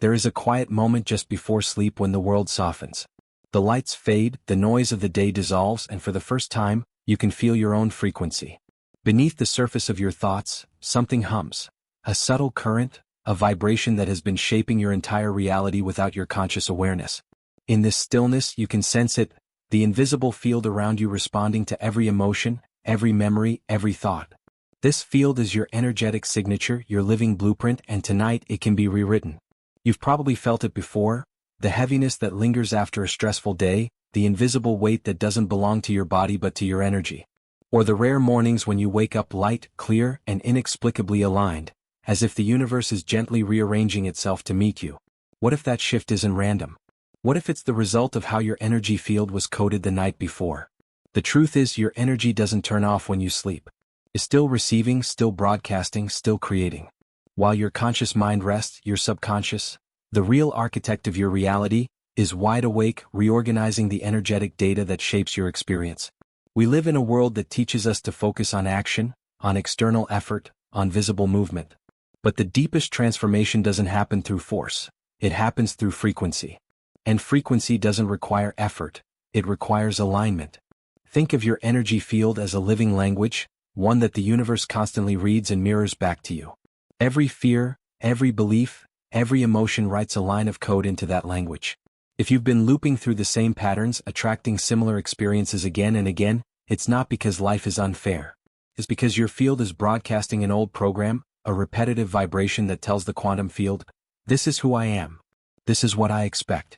There is a quiet moment just before sleep when the world softens. The lights fade, the noise of the day dissolves, and for the first time, you can feel your own frequency. Beneath the surface of your thoughts, something hums. A subtle current, a vibration that has been shaping your entire reality without your conscious awareness. In this stillness, you can sense it, the invisible field around you responding to every emotion, every memory, every thought. This field is your energetic signature, your living blueprint, and tonight it can be rewritten. You've probably felt it before, the heaviness that lingers after a stressful day, the invisible weight that doesn't belong to your body but to your energy. Or the rare mornings when you wake up light, clear, and inexplicably aligned, as if the universe is gently rearranging itself to meet you. What if that shift isn't random? What if it's the result of how your energy field was coded the night before? The truth is, your energy doesn't turn off when you sleep. It's still receiving, still broadcasting, still creating. While your conscious mind rests, your subconscious, the real architect of your reality, is wide awake, reorganizing the energetic data that shapes your experience. We live in a world that teaches us to focus on action, on external effort, on visible movement. But the deepest transformation doesn't happen through force. It happens through frequency. And frequency doesn't require effort. It requires alignment. Think of your energy field as a living language, one that the universe constantly reads and mirrors back to you. Every fear, every belief, every emotion writes a line of code into that language. If you've been looping through the same patterns, attracting similar experiences again and again, it's not because life is unfair. It's because your field is broadcasting an old program, a repetitive vibration that tells the quantum field, "This is who I am. This is what I expect."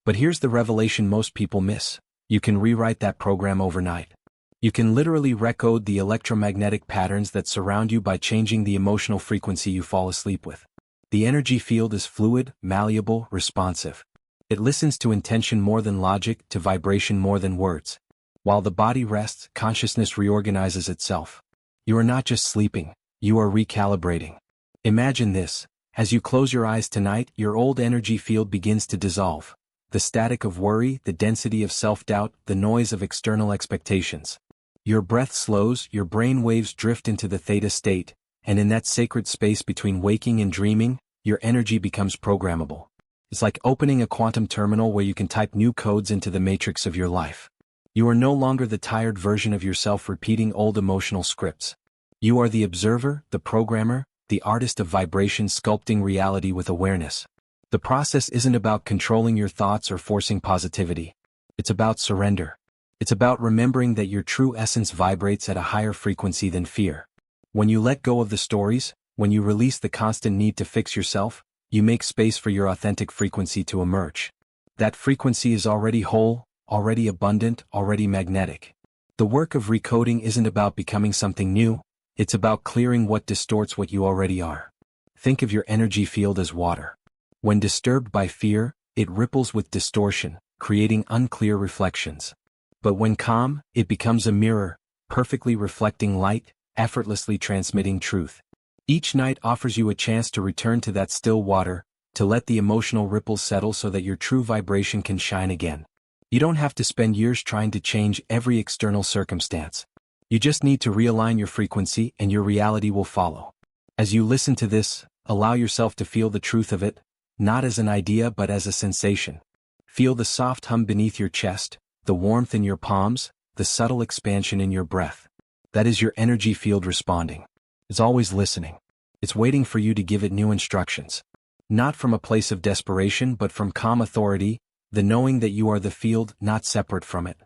But here's the revelation most people miss. You can rewrite that program overnight. You can literally recode the electromagnetic patterns that surround you by changing the emotional frequency you fall asleep with. The energy field is fluid, malleable, responsive. It listens to intention more than logic, to vibration more than words. While the body rests, consciousness reorganizes itself. You are not just sleeping, you are recalibrating. Imagine this: as you close your eyes tonight, your old energy field begins to dissolve. The static of worry, the density of self-doubt, the noise of external expectations. Your breath slows, your brain waves drift into the theta state, and in that sacred space between waking and dreaming, your energy becomes programmable. It's like opening a quantum terminal where you can type new codes into the matrix of your life. You are no longer the tired version of yourself repeating old emotional scripts. You are the observer, the programmer, the artist of vibration sculpting reality with awareness. The process isn't about controlling your thoughts or forcing positivity. It's about surrender. It's about remembering that your true essence vibrates at a higher frequency than fear. When you let go of the stories, when you release the constant need to fix yourself, you make space for your authentic frequency to emerge. That frequency is already whole, already abundant, already magnetic. The work of recoding isn't about becoming something new, it's about clearing what distorts what you already are. Think of your energy field as water. When disturbed by fear, it ripples with distortion, creating unclear reflections. But when calm, it becomes a mirror, perfectly reflecting light, effortlessly transmitting truth. Each night offers you a chance to return to that still water, to let the emotional ripples settle so that your true vibration can shine again. You don't have to spend years trying to change every external circumstance. You just need to realign your frequency and your reality will follow. As you listen to this, allow yourself to feel the truth of it, not as an idea but as a sensation. Feel the soft hum beneath your chest, the warmth in your palms, the subtle expansion in your breath. That is your energy field responding. It's always listening. It's waiting for you to give it new instructions. Not from a place of desperation but from calm authority, the knowing that you are the field, not separate from it.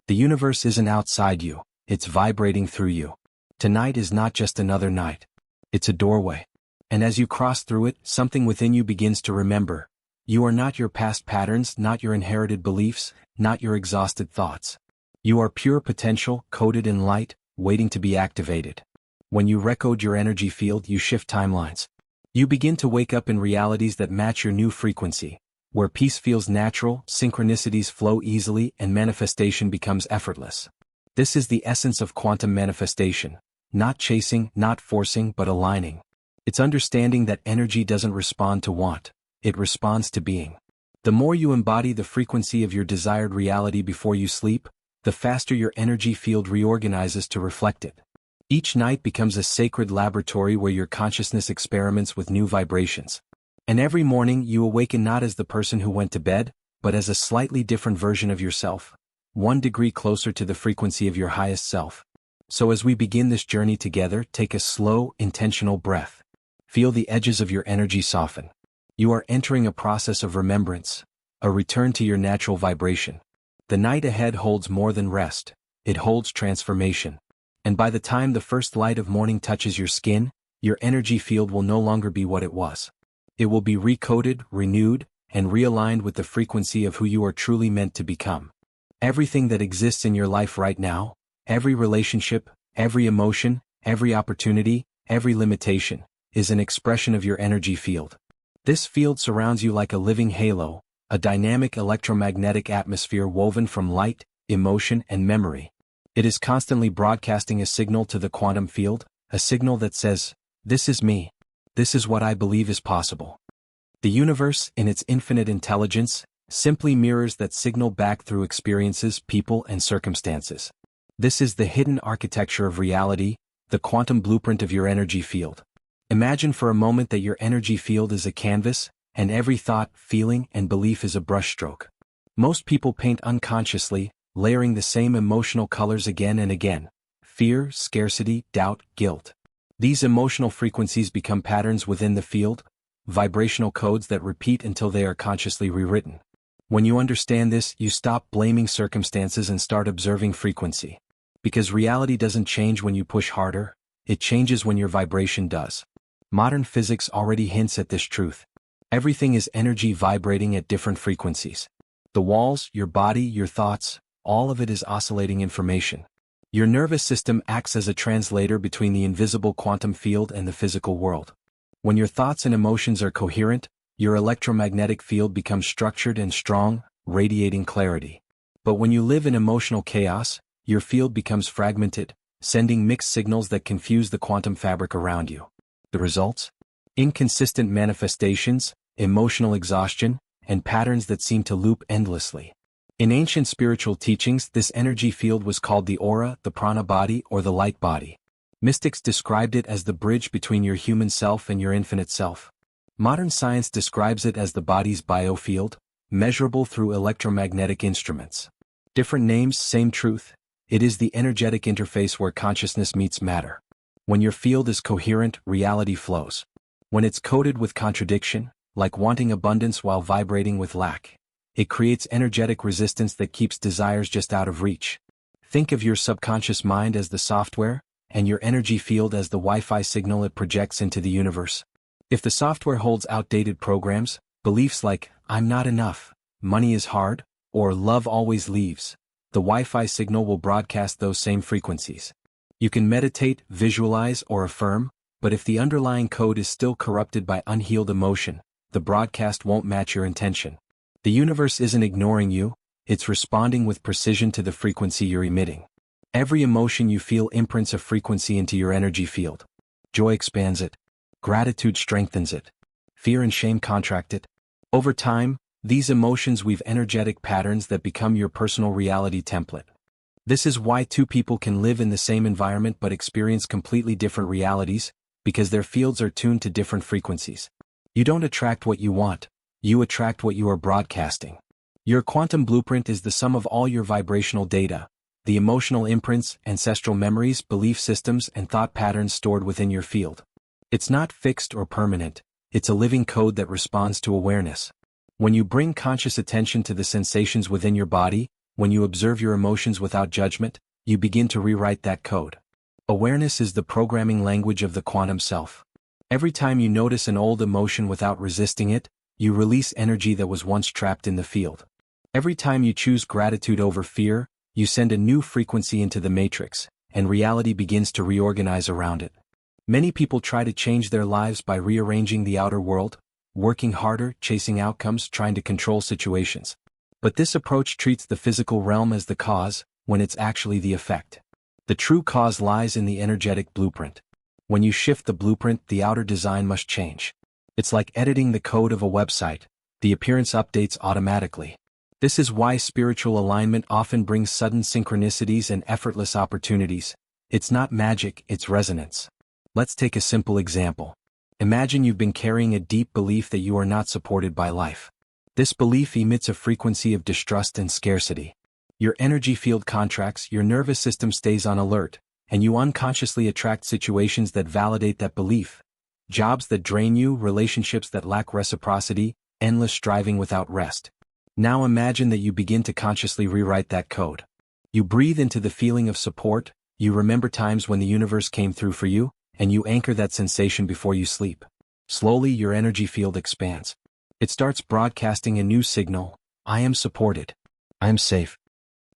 The universe isn't outside you, it's vibrating through you. Tonight is not just another night. It's a doorway. And as you cross through it, something within you begins to remember. You are not your past patterns, not your inherited beliefs, not your exhausted thoughts. You are pure potential, coded in light, waiting to be activated. When you recode your energy field, you shift timelines. You begin to wake up in realities that match your new frequency, where peace feels natural, synchronicities flow easily, and manifestation becomes effortless. This is the essence of quantum manifestation. Not chasing, not forcing, but aligning. It's understanding that energy doesn't respond to want. It responds to being. The more you embody the frequency of your desired reality before you sleep, the faster your energy field reorganizes to reflect it. Each night becomes a sacred laboratory where your consciousness experiments with new vibrations. And every morning you awaken not as the person who went to bed, but as a slightly different version of yourself, 1 degree closer to the frequency of your highest self. So as we begin this journey together, take a slow, intentional breath. Feel the edges of your energy soften. You are entering a process of remembrance, a return to your natural vibration. The night ahead holds more than rest, it holds transformation. And by the time the first light of morning touches your skin, your energy field will no longer be what it was. It will be recoded, renewed, and realigned with the frequency of who you are truly meant to become. Everything that exists in your life right now, every relationship, every emotion, every opportunity, every limitation, is an expression of your energy field. This field surrounds you like a living halo, a dynamic electromagnetic atmosphere woven from light, emotion, and memory. It is constantly broadcasting a signal to the quantum field, a signal that says, "This is me. This is what I believe is possible." The universe, in its infinite intelligence, simply mirrors that signal back through experiences, people, and circumstances. This is the hidden architecture of reality, the quantum blueprint of your energy field. Imagine for a moment that your energy field is a canvas, and every thought, feeling, and belief is a brushstroke. Most people paint unconsciously, layering the same emotional colors again and again: fear, scarcity, doubt, guilt. These emotional frequencies become patterns within the field, vibrational codes that repeat until they are consciously rewritten. When you understand this, you stop blaming circumstances and start observing frequency. Because reality doesn't change when you push harder, it changes when your vibration does. Modern physics already hints at this truth. Everything is energy vibrating at different frequencies. The walls, your body, your thoughts, all of it is oscillating information. Your nervous system acts as a translator between the invisible quantum field and the physical world. When your thoughts and emotions are coherent, your electromagnetic field becomes structured and strong, radiating clarity. But when you live in emotional chaos, your field becomes fragmented, sending mixed signals that confuse the quantum fabric around you. The results? Inconsistent manifestations, emotional exhaustion, and patterns that seem to loop endlessly. In ancient spiritual teachings, this energy field was called the aura, the prana body, or the light body. Mystics described it as the bridge between your human self and your infinite self. Modern science describes it as the body's biofield, measurable through electromagnetic instruments. Different names, same truth. It is the energetic interface where consciousness meets matter. When your field is coherent, reality flows. When it's coated with contradiction, like wanting abundance while vibrating with lack, it creates energetic resistance that keeps desires just out of reach. Think of your subconscious mind as the software, and your energy field as the Wi-Fi signal it projects into the universe. If the software holds outdated programs, beliefs like, "I'm not enough," "money is hard," or "love always leaves," the Wi-Fi signal will broadcast those same frequencies. You can meditate, visualize, or affirm, but if the underlying code is still corrupted by unhealed emotion, the broadcast won't match your intention. The universe isn't ignoring you, it's responding with precision to the frequency you're emitting. Every emotion you feel imprints a frequency into your energy field. Joy expands it. Gratitude strengthens it. Fear and shame contract it. Over time, these emotions weave energetic patterns that become your personal reality template. This is why two people can live in the same environment but experience completely different realities, because their fields are tuned to different frequencies. You don't attract what you want, you attract what you are broadcasting. Your quantum blueprint is the sum of all your vibrational data, the emotional imprints, ancestral memories, belief systems, and thought patterns stored within your field. It's not fixed or permanent, it's a living code that responds to awareness. When you bring conscious attention to the sensations within your body, when you observe your emotions without judgment, you begin to rewrite that code. Awareness is the programming language of the quantum self. Every time you notice an old emotion without resisting it, you release energy that was once trapped in the field. Every time you choose gratitude over fear, you send a new frequency into the matrix, and reality begins to reorganize around it. Many people try to change their lives by rearranging the outer world, working harder, chasing outcomes, trying to control situations. But this approach treats the physical realm as the cause, when it's actually the effect. The true cause lies in the energetic blueprint. When you shift the blueprint, the outer design must change. It's like editing the code of a website, the appearance updates automatically. This is why spiritual alignment often brings sudden synchronicities and effortless opportunities. It's not magic, it's resonance. Let's take a simple example. Imagine you've been carrying a deep belief that you are not supported by life. This belief emits a frequency of distrust and scarcity. Your energy field contracts, your nervous system stays on alert, and you unconsciously attract situations that validate that belief. Jobs that drain you, relationships that lack reciprocity, endless striving without rest. Now imagine that you begin to consciously rewrite that code. You breathe into the feeling of support, you remember times when the universe came through for you, and you anchor that sensation before you sleep. Slowly your energy field expands. It starts broadcasting a new signal: I am supported. I am safe.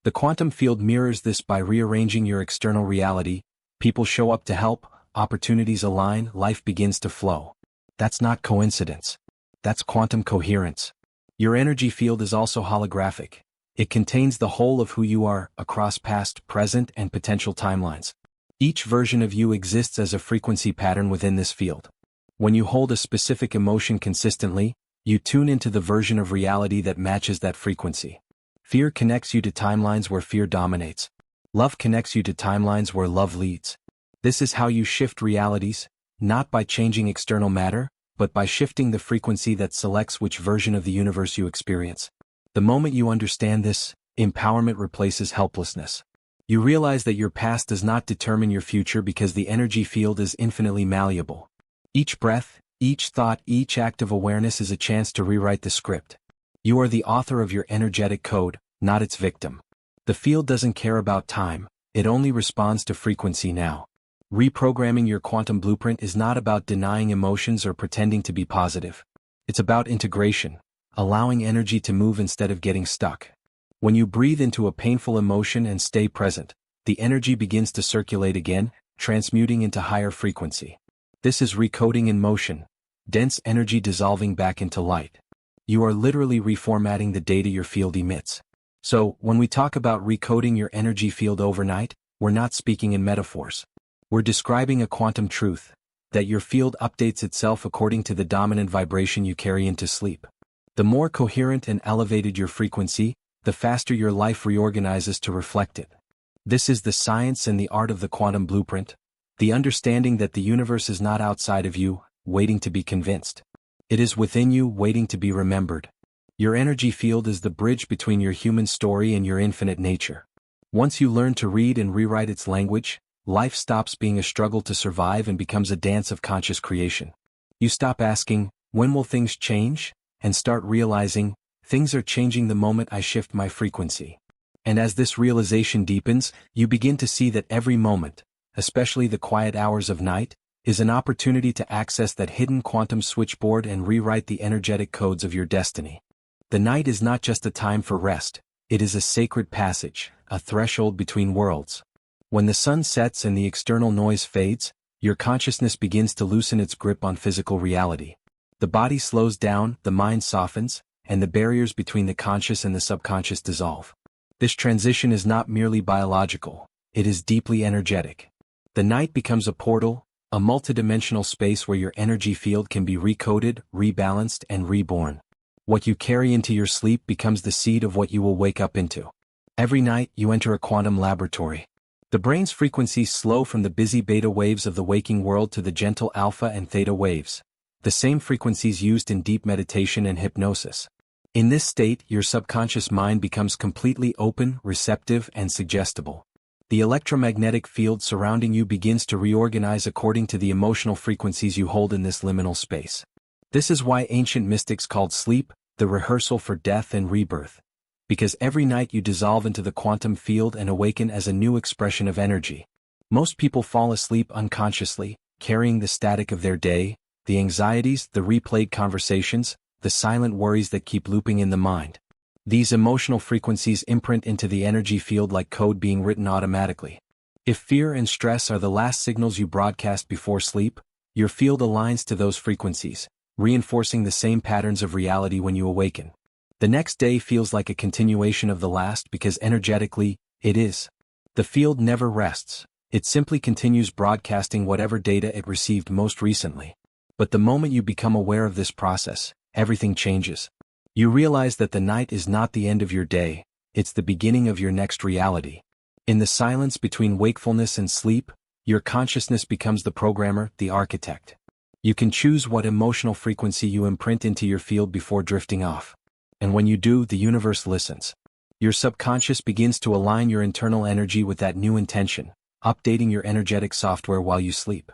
The quantum field mirrors this by rearranging your external reality. People show up to help, opportunities align, life begins to flow. That's not coincidence. That's quantum coherence. Your energy field is also holographic. It contains the whole of who you are, across past, present, and potential timelines. Each version of you exists as a frequency pattern within this field. When you hold a specific emotion consistently, you tune into the version of reality that matches that frequency. Fear connects you to timelines where fear dominates. Love connects you to timelines where love leads. This is how you shift realities, not by changing external matter, but by shifting the frequency that selects which version of the universe you experience. The moment you understand this, empowerment replaces helplessness. You realize that your past does not determine your future because the energy field is infinitely malleable. Each breath, each thought, each act of awareness is a chance to rewrite the script. You are the author of your energetic code, not its victim. The field doesn't care about time, it only responds to frequency now. Reprogramming your quantum blueprint is not about denying emotions or pretending to be positive. It's about integration, allowing energy to move instead of getting stuck. When you breathe into a painful emotion and stay present, the energy begins to circulate again, transmuting into higher frequency. This is recoding in motion, dense energy dissolving back into light. You are literally reformatting the data your field emits. So, when we talk about recoding your energy field overnight, we're not speaking in metaphors. We're describing a quantum truth, that your field updates itself according to the dominant vibration you carry into sleep. The more coherent and elevated your frequency, the faster your life reorganizes to reflect it. This is the science and the art of the quantum blueprint, the understanding that the universe is not outside of you, waiting to be convinced. It is within you, waiting to be remembered. Your energy field is the bridge between your human story and your infinite nature. Once you learn to read and rewrite its language, life stops being a struggle to survive and becomes a dance of conscious creation. You stop asking, when will things change? And start realizing, things are changing the moment I shift my frequency. And as this realization deepens, you begin to see that every moment, especially the quiet hours of night, is an opportunity to access that hidden quantum switchboard and rewrite the energetic codes of your destiny. The night is not just a time for rest, it is a sacred passage, a threshold between worlds. When the sun sets and the external noise fades, your consciousness begins to loosen its grip on physical reality. The body slows down, the mind softens, and the barriers between the conscious and the subconscious dissolve. This transition is not merely biological, it is deeply energetic. The night becomes a portal, a multidimensional space where your energy field can be recoded, rebalanced, and reborn. What you carry into your sleep becomes the seed of what you will wake up into. Every night, you enter a quantum laboratory. The brain's frequencies slow from the busy beta waves of the waking world to the gentle alpha and theta waves, the same frequencies used in deep meditation and hypnosis. In this state, your subconscious mind becomes completely open, receptive, and suggestible. The electromagnetic field surrounding you begins to reorganize according to the emotional frequencies you hold in this liminal space. This is why ancient mystics called sleep the rehearsal for death and rebirth. Because every night you dissolve into the quantum field and awaken as a new expression of energy. Most people fall asleep unconsciously, carrying the static of their day, the anxieties, the replayed conversations, the silent worries that keep looping in the mind. These emotional frequencies imprint into the energy field like code being written automatically. If fear and stress are the last signals you broadcast before sleep, your field aligns to those frequencies, reinforcing the same patterns of reality when you awaken. The next day feels like a continuation of the last because energetically, it is. The field never rests, it simply continues broadcasting whatever data it received most recently. But the moment you become aware of this process, everything changes. You realize that the night is not the end of your day, it's the beginning of your next reality. In the silence between wakefulness and sleep, your consciousness becomes the programmer, the architect. You can choose what emotional frequency you imprint into your field before drifting off. And when you do, the universe listens. Your subconscious begins to align your internal energy with that new intention, updating your energetic software while you sleep.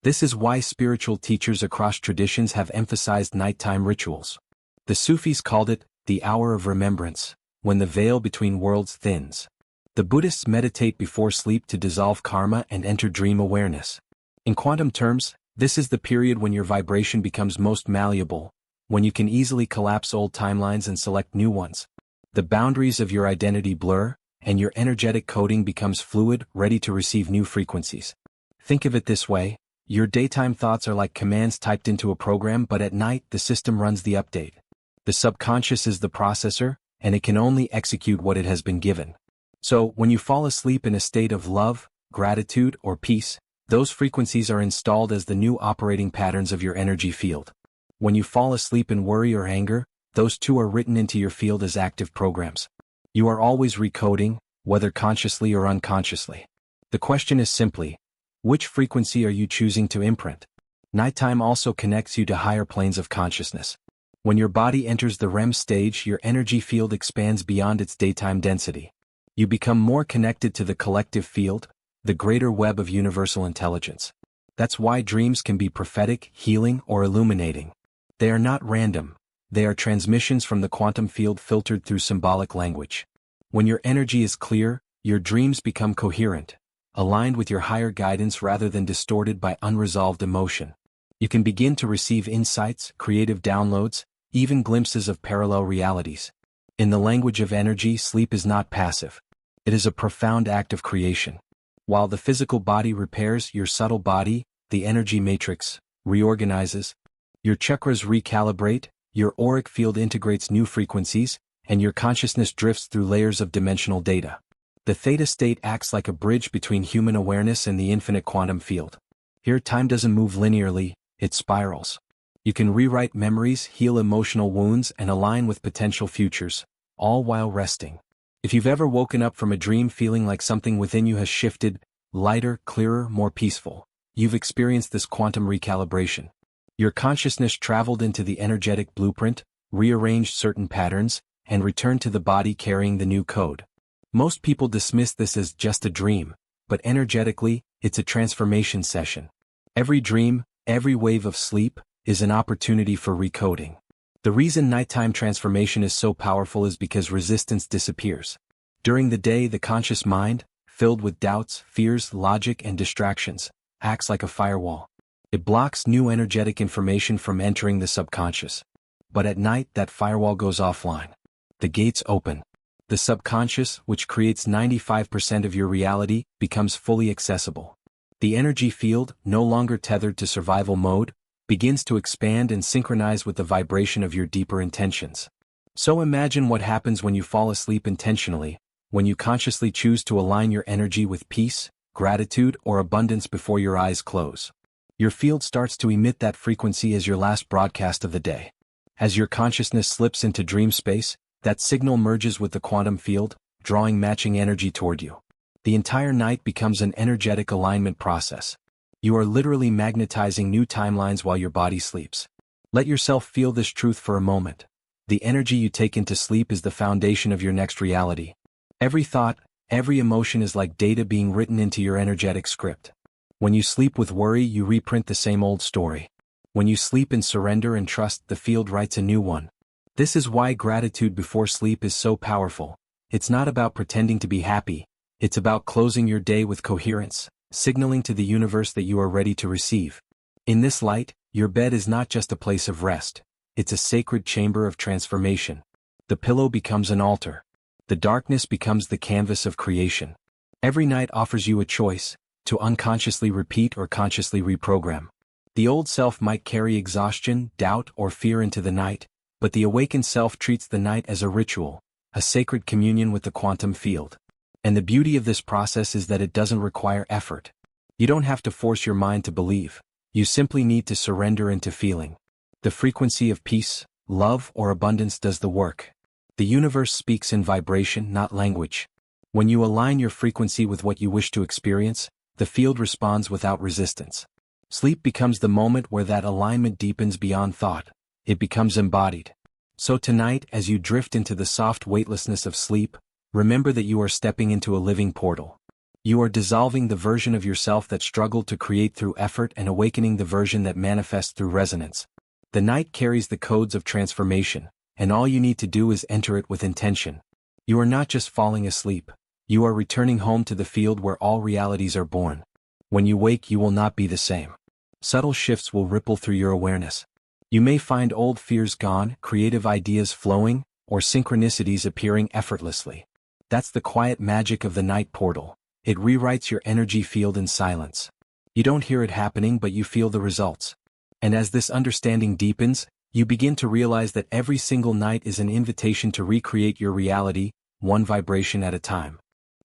This is why spiritual teachers across traditions have emphasized nighttime rituals. The Sufis called it the hour of remembrance, when the veil between worlds thins. The Buddhists meditate before sleep to dissolve karma and enter dream awareness. In quantum terms, this is the period when your vibration becomes most malleable, when you can easily collapse old timelines and select new ones. The boundaries of your identity blur, and your energetic coding becomes fluid, ready to receive new frequencies. Think of it this way: your daytime thoughts are like commands typed into a program, but at night the system runs the update. The subconscious is the processor, and it can only execute what it has been given. So, when you fall asleep in a state of love, gratitude, or peace, those frequencies are installed as the new operating patterns of your energy field. When you fall asleep in worry or anger, those too are written into your field as active programs. You are always recoding, whether consciously or unconsciously. The question is simply, which frequency are you choosing to imprint? Nighttime also connects you to higher planes of consciousness. When your body enters the REM stage, your energy field expands beyond its daytime density. You become more connected to the collective field, the greater web of universal intelligence. That's why dreams can be prophetic, healing, or illuminating. They are not random. They are transmissions from the quantum field filtered through symbolic language. When your energy is clear, your dreams become coherent, aligned with your higher guidance rather than distorted by unresolved emotion. You can begin to receive insights, creative downloads, even glimpses of parallel realities. In the language of energy, sleep is not passive. It is a profound act of creation. While the physical body repairs, your subtle body, the energy matrix, reorganizes. Your chakras recalibrate, your auric field integrates new frequencies, and your consciousness drifts through layers of dimensional data. The theta state acts like a bridge between human awareness and the infinite quantum field. Here, time doesn't move linearly, it spirals. You can rewrite memories, heal emotional wounds, and align with potential futures, all while resting. If you've ever woken up from a dream feeling like something within you has shifted, lighter, clearer, more peaceful, you've experienced this quantum recalibration. Your consciousness traveled into the energetic blueprint, rearranged certain patterns, and returned to the body carrying the new code. Most people dismiss this as just a dream, but energetically, it's a transformation session. Every dream, every wave of sleep, is an opportunity for recoding. The reason nighttime transformation is so powerful is because resistance disappears. During the day, the conscious mind, filled with doubts, fears, logic, and distractions, acts like a firewall. It blocks new energetic information from entering the subconscious. But at night, that firewall goes offline. The gates open. The subconscious, which creates 95% of your reality, becomes fully accessible. The energy field, no longer tethered to survival mode, begins to expand and synchronize with the vibration of your deeper intentions. So imagine what happens when you fall asleep intentionally, when you consciously choose to align your energy with peace, gratitude, or abundance before your eyes close. Your field starts to emit that frequency as your last broadcast of the day. As your consciousness slips into dream space, that signal merges with the quantum field, drawing matching energy toward you. The entire night becomes an energetic alignment process. You are literally magnetizing new timelines while your body sleeps. Let yourself feel this truth for a moment. The energy you take into sleep is the foundation of your next reality. Every thought, every emotion is like data being written into your energetic script. When you sleep with worry, you reprint the same old story. When you sleep in surrender and trust, the field writes a new one. This is why gratitude before sleep is so powerful. It's not about pretending to be happy. It's about closing your day with coherence, signaling to the universe that you are ready to receive. In this light, your bed is not just a place of rest. It's a sacred chamber of transformation. The pillow becomes an altar. The darkness becomes the canvas of creation. Every night offers you a choice, to unconsciously repeat or consciously reprogram. The old self might carry exhaustion, doubt, or fear into the night, but the awakened self treats the night as a ritual, a sacred communion with the quantum field. And the beauty of this process is that it doesn't require effort. You don't have to force your mind to believe. You simply need to surrender into feeling. The frequency of peace, love, or abundance does the work. The universe speaks in vibration, not language. When you align your frequency with what you wish to experience, the field responds without resistance. Sleep becomes the moment where that alignment deepens beyond thought. It becomes embodied. So tonight, as you drift into the soft weightlessness of sleep, remember that you are stepping into a living portal. You are dissolving the version of yourself that struggled to create through effort and awakening the version that manifests through resonance. The night carries the codes of transformation, and all you need to do is enter it with intention. You are not just falling asleep. You are returning home to the field where all realities are born. When you wake, you will not be the same. Subtle shifts will ripple through your awareness. You may find old fears gone, creative ideas flowing, or synchronicities appearing effortlessly. That's the quiet magic of the night portal. It rewrites your energy field in silence. You don't hear it happening, but you feel the results. And as this understanding deepens, you begin to realize that every single night is an invitation to recreate your reality, one vibration at a time.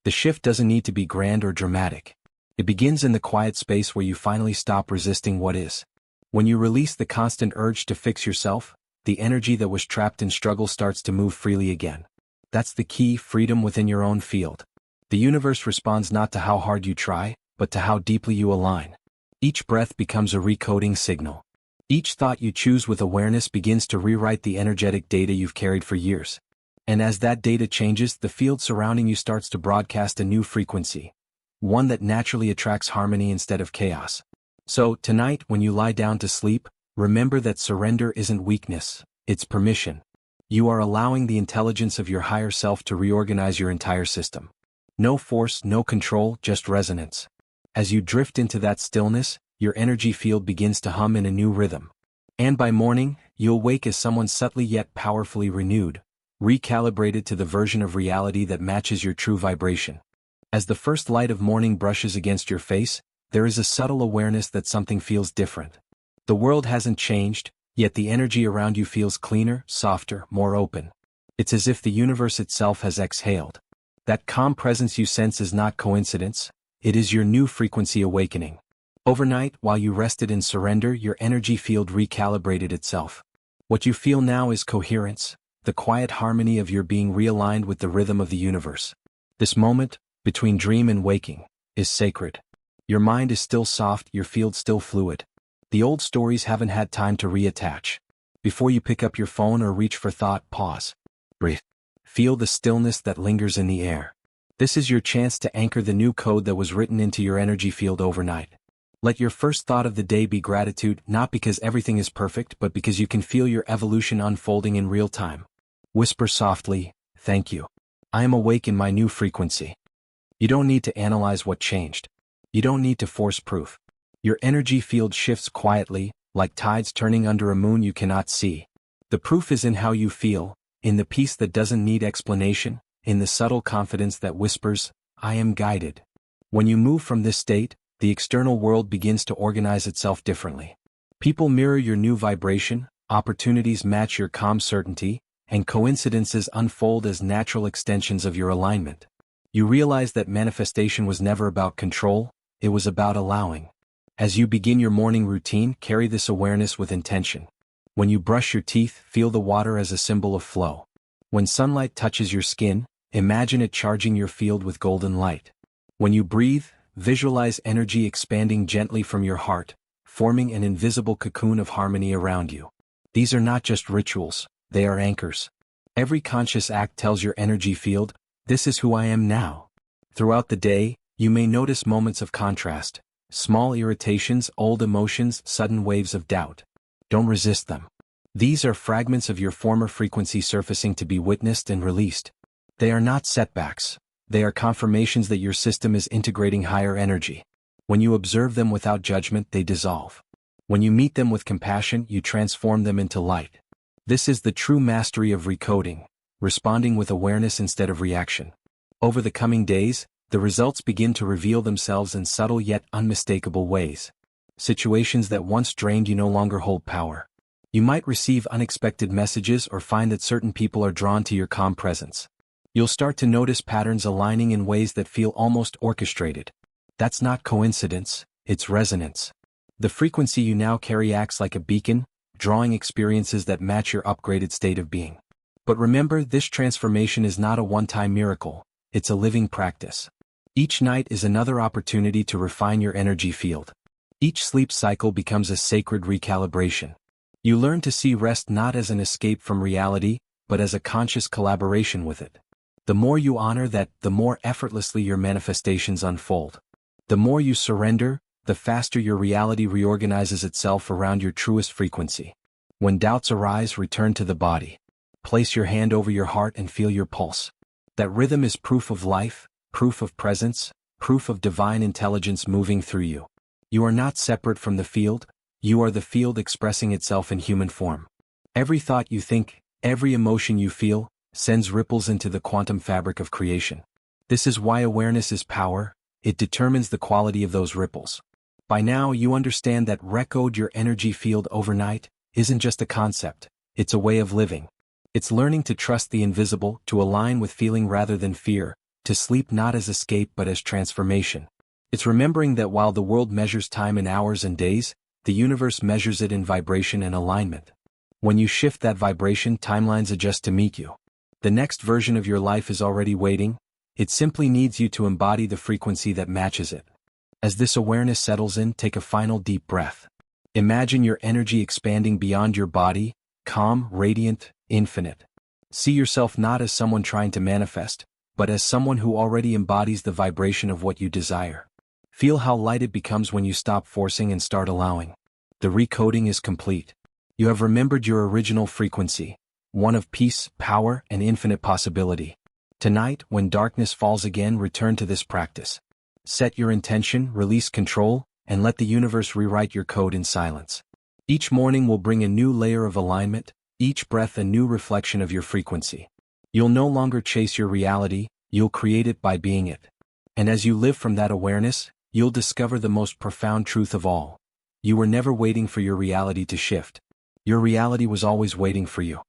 The shift doesn't need to be grand or dramatic. It begins in the quiet space where you finally stop resisting what is. When you release the constant urge to fix yourself, the energy that was trapped in struggle starts to move freely again. That's the key: freedom within your own field. The universe responds not to how hard you try, but to how deeply you align. Each breath becomes a recoding signal. Each thought you choose with awareness begins to rewrite the energetic data you've carried for years. And as that data changes, the field surrounding you starts to broadcast a new frequency. One that naturally attracts harmony instead of chaos. So, tonight, when you lie down to sleep, remember that surrender isn't weakness, it's permission. You are allowing the intelligence of your higher self to reorganize your entire system. No force, no control, just resonance. As you drift into that stillness, your energy field begins to hum in a new rhythm. And by morning, you'll wake as someone subtly yet powerfully renewed, recalibrated to the version of reality that matches your true vibration. As the first light of morning brushes against your face, there is a subtle awareness that something feels different. The world hasn't changed, yet the energy around you feels cleaner, softer, more open. It's as if the universe itself has exhaled. That calm presence you sense is not coincidence, it is your new frequency awakening. Overnight, while you rested in surrender, your energy field recalibrated itself. What you feel now is coherence, the quiet harmony of your being realigned with the rhythm of the universe. This moment, between dream and waking, is sacred. Your mind is still soft, your field still fluid. The old stories haven't had time to reattach. Before you pick up your phone or reach for thought, pause. Breathe. Feel the stillness that lingers in the air. This is your chance to anchor the new code that was written into your energy field overnight. Let your first thought of the day be gratitude, not because everything is perfect, but because you can feel your evolution unfolding in real time. Whisper softly, "Thank you. I am awake in my new frequency." You don't need to analyze what changed. You don't need to force proof. Your energy field shifts quietly, like tides turning under a moon you cannot see. The proof is in how you feel, in the peace that doesn't need explanation, in the subtle confidence that whispers, "I am guided." When you move from this state, the external world begins to organize itself differently. People mirror your new vibration, opportunities match your calm certainty, and coincidences unfold as natural extensions of your alignment. You realize that manifestation was never about control, it was about allowing. As you begin your morning routine, carry this awareness with intention. When you brush your teeth, feel the water as a symbol of flow. When sunlight touches your skin, imagine it charging your field with golden light. When you breathe, visualize energy expanding gently from your heart, forming an invisible cocoon of harmony around you. These are not just rituals, they are anchors. Every conscious act tells your energy field, "This is who I am now." Throughout the day, you may notice moments of contrast, small irritations, old emotions, sudden waves of doubt. Don't resist them. These are fragments of your former frequency surfacing to be witnessed and released. They are not setbacks. They are confirmations that your system is integrating higher energy. When you observe them without judgment, they dissolve. When you meet them with compassion, you transform them into light. This is the true mastery of recoding, responding with awareness instead of reaction. Over the coming days, the results begin to reveal themselves in subtle yet unmistakable ways. Situations that once drained you no longer hold power. You might receive unexpected messages or find that certain people are drawn to your calm presence. You'll start to notice patterns aligning in ways that feel almost orchestrated. That's not coincidence, it's resonance. The frequency you now carry acts like a beacon, drawing experiences that match your upgraded state of being. But remember, this transformation is not a one-time miracle, it's a living practice. Each night is another opportunity to refine your energy field. Each sleep cycle becomes a sacred recalibration. You learn to see rest not as an escape from reality, but as a conscious collaboration with it. The more you honor that, the more effortlessly your manifestations unfold. The more you surrender, the faster your reality reorganizes itself around your truest frequency. When doubts arise, return to the body. Place your hand over your heart and feel your pulse. That rhythm is proof of life, proof of presence, proof of divine intelligence moving through you. You are not separate from the field, you are the field expressing itself in human form. Every thought you think, every emotion you feel, sends ripples into the quantum fabric of creation. This is why awareness is power, it determines the quality of those ripples. By now you understand that RECODE your energy field overnight isn't just a concept, it's a way of living. It's learning to trust the invisible, to align with feeling rather than fear, to sleep not as escape but as transformation. It's remembering that while the world measures time in hours and days, the universe measures it in vibration and alignment. When you shift that vibration, timelines adjust to meet you. The next version of your life is already waiting, it simply needs you to embody the frequency that matches it. As this awareness settles in, take a final deep breath. Imagine your energy expanding beyond your body, calm, radiant, infinite. See yourself not as someone trying to manifest, but as someone who already embodies the vibration of what you desire. Feel how light it becomes when you stop forcing and start allowing. The recoding is complete. You have remembered your original frequency, one of peace, power, and infinite possibility. Tonight, when darkness falls again, return to this practice. Set your intention, release control, and let the universe rewrite your code in silence. Each morning will bring a new layer of alignment, each breath a new reflection of your frequency. You'll no longer chase your reality, you'll create it by being it. And as you live from that awareness, you'll discover the most profound truth of all. You were never waiting for your reality to shift. Your reality was always waiting for you.